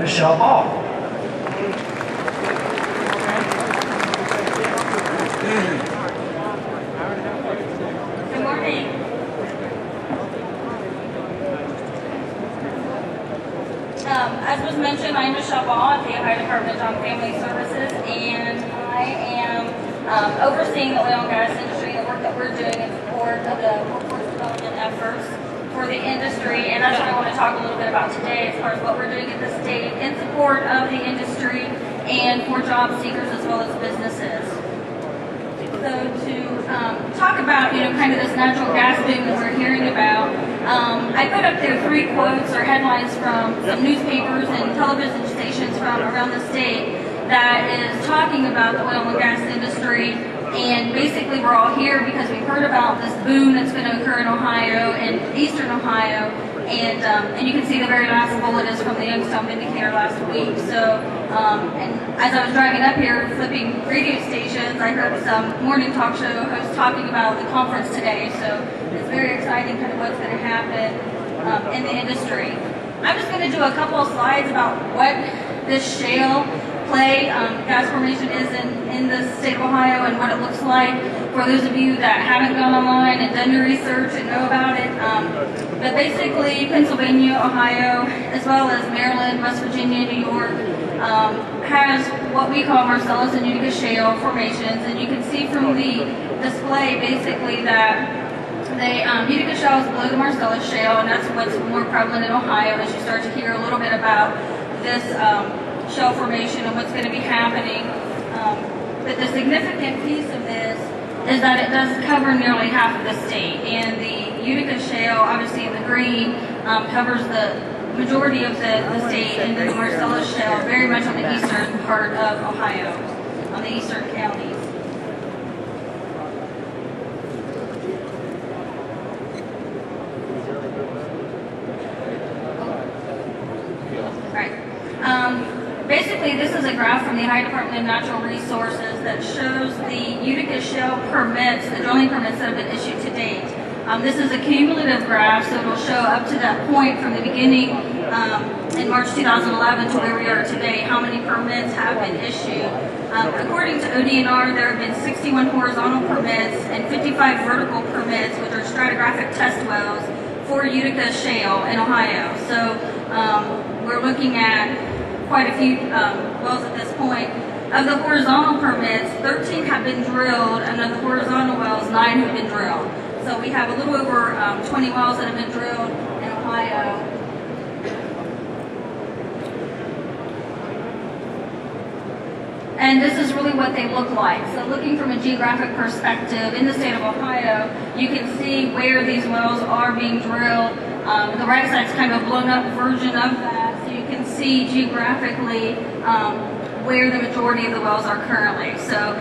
Michelle Ball. Good morning. As was mentioned, I'm Michelle Ball at the Ohio Department of Family Services, and I am overseeing the oil and gas industry, the work that we're doing in support of the workforce development efforts for the industry, and that's what I want to talk a little bit about today as far as what we're doing at the state in support of the industry and for job seekers as well as businesses. So to talk about, kind of this natural gas boom that we're hearing about, I put up there 3 quotes or headlines from some newspapers and television stations from around the state that is talking about the oil and gas industry. And basically we're all here because we've heard about this boom that's going to occur in Ohio and eastern Ohio. And you can see the very last bullet is from the Y.O.U.N.G indicator last week. So, and as I was driving up here, flipping radio stations, I heard some morning talk show hosts talking about the conference today. So it's very exciting kind of what's going to happen in the industry. I'm just going to do a couple of slides about what this shale play gas formation is in the state of Ohio and what it looks like for those of you that haven't gone online and done your research and know about it. But basically Pennsylvania, Ohio, as well as Maryland, West Virginia, New York, has what we call Marcellus and Utica shale formations, and you can see from the display basically that Utica shale is below the Marcellus shale, and that's what's more prevalent in Ohio as you start to hear a little bit about this shale formation and what's going to be happening. But the significant piece of this is that it does cover nearly half of the state, and the Utica shale, obviously in the green, covers the majority of the state, and the Marcellus shale very much on the eastern part of Ohio, on the eastern counties. Basically, this is a graph from the Ohio Department of Natural Resources that shows the Utica shale permits, the drilling permits that have been issued to date. This is a cumulative graph, so it will show up to that point from the beginning in March 2011 to where we are today, how many permits have been issued. According to ODNR, there have been 61 horizontal permits and 55 vertical permits, which are stratigraphic test wells, for Utica shale in Ohio. So we're looking at quite a few wells at this point. Of the horizontal permits, 13 have been drilled, and of the horizontal wells, 9 have been drilled. So we have a little over 20 wells that have been drilled in Ohio. And this is really what they look like. So looking from a geographic perspective in the state of Ohio, you can see where these wells are being drilled. The right side's kind of a blown up version of that. You can see geographically where the majority of the wells are currently. So